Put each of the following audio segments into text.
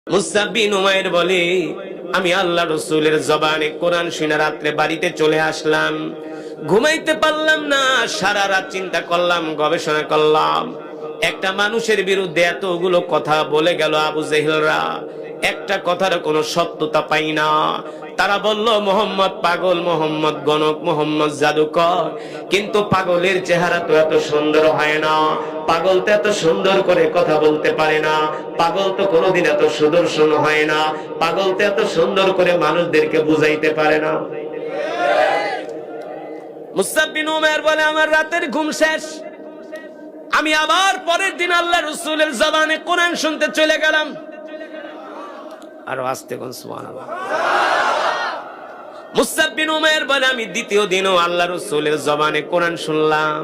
মুসআব বিন উমাইর বলে, আমি আল্লাহ রাসূলের জবানে কোরআন শুনে রাত্রে বাড়িতে চলে আসলাম, ঘুমাইতে পারলাম না, সারা রাত চিন্তা করলাম, গবেষণা করলাম। একটা মানুষের বিরুদ্ধে এতগুলো কথা বলে গেল আবু জেহেলরা, একটা কথার কোনো সত্যতা পাই না। তারা বলল মোহাম্মদ পাগল, মোহাম্মদ গণক, মোহাম্মদ জাদুকর। কিন্তু পাগলের চেহারা তো এত সুন্দর হয় না, পাগল তো এত সুন্দর করে কথা বলতে পারে না, পাগল তো কোনোদিন এত সুদর্শন হয় না, পাগল তো এত সুন্দর করে মানুষদেরকে বুঝাইতে পারে না। মুসআব বিন উমাইর বলে, আমার রাতের ঘুম শেষ, আমি আবার পরের দিন আল্লাহ রাসূলের জবানে কোরআন শুনতে চলে গেলাম। আর আস্তে কোন সুবহানাল্লাহ। মুসআব বিন উমাইর বলে, আমি দ্বিতীয় দিনও আল্লাহ রাসূলের জবানে কোরআন শুনলাম।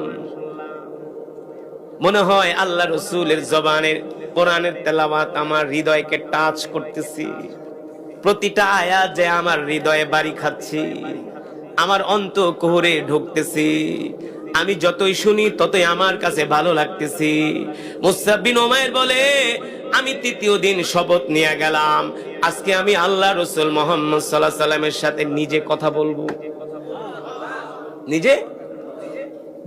মনে হয় আল্লাহ রাসূলের জবানে কোরআনের তেলাওয়াত আমার হৃদয়কে টাচ করতেছি, প্রতিটা আয়াত যে আমার হৃদয়ে বাড়ি খাচ্ছি, আমার অন্তঃকোহরে ঢুকতেছি। আমি যতই শুনি ততই আমার কাছে ভালো লাগতেছি। মুসআব বিন উমাইর বলে, আমি তৃতীয় দিন শপথ নিয়ে গেলাম, আজকে আমি আল্লাহ রাসূল মুহাম্মদ সাল্লাল্লাহু আলাইহি সাল্লামের সাথে নিজে কথা বলবো। নিজে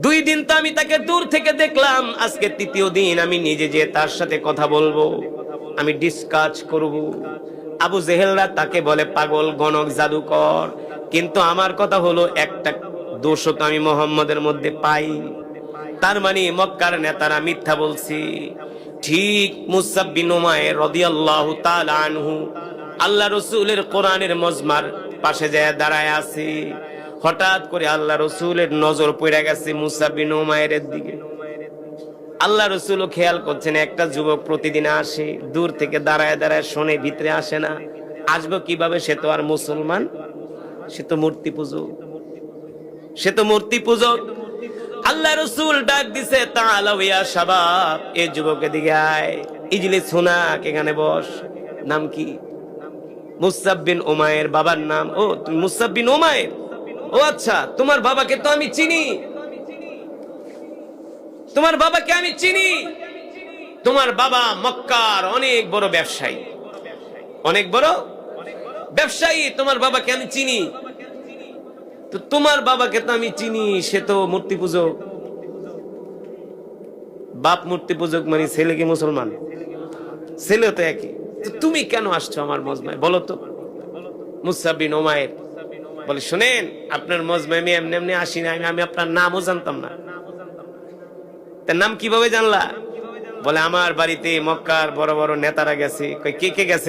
2 দিন তো আমি তাকে দূর থেকে দেখলাম, আজকে তৃতীয় দিন আমি নিজে যে তার সাথে কথা বলবো, আমি ডিসকাস করব। আবু জেহেলরা তাকে বলে পাগল, গণক, জাদুকর, কিন্তু আমার কথা হলো একটা দোষও তো আমি মুহাম্মদের মধ্যে পাই। তার মানে মক্কার নেতারা মিথ্যা বলছি। ঠিক মুসআব বিন উমাইর রাদিয়াল্লাহু তাআলা আনহু আল্লাহ রাসূলের কোরআনের মজমার পাশে যায় দাঁড়ায় আছে। হঠাৎ করে আল্লাহ রাসূলের নজর পড়ে গেছে মুসআব বিন উমাইরের দিকে। আল্লাহ রাসূলও খেয়াল করছেন, একটা যুবক প্রতিদিন আসে, দূর থেকে দাঁড়ায় দাঁড়ায় শোনে, ভিতরে আসে না। আসবে কিভাবে? সে তো আর মুসলমান, সে তো মূর্তি পূজক, সে তো মূর্তি পূজক। আল্লাহ রাসূল ডাক দিছে, তাআলা ইয়া শাবাব, এই যুবকের দিকে আয়, ইজলিস হুনাক, এখানে বস। নাম কি? মুসআব বিন উমাইর, বাবার নাম। ও তুমি মুসআব বিন উমাইর, ও আচ্ছা, তোমার বাবাকে তো আমি চিনি, তোমার বাবাকে আমি চিনি। তোমার বাবা মক্কার অনেক বড় ব্যবসায়ী, অনেক বড় ব্যবসায়ী, তোমার বাবাকে আমি চিনি। তো তোমার বাবাকে তো আমি চিনি, সে তো মূর্তি পূজক। বাপ মূর্তি পূজক মানে ছেলে কি মুসলমান? ছেলে তো একই। তো তুমি কেন আসছো আমার মজমায় বলো তো? মুসআব বিন উমাইর বলে, শুনেন, আপনার মজমায় আমি এমনি এমনি আসি না, আমি আপনার নামও জানতাম না। তার নাম কিভাবে জানলা? বলে, আমার বাড়িতে মক্কার বড় বড় নেতারা গেছে। কে কে গেছে?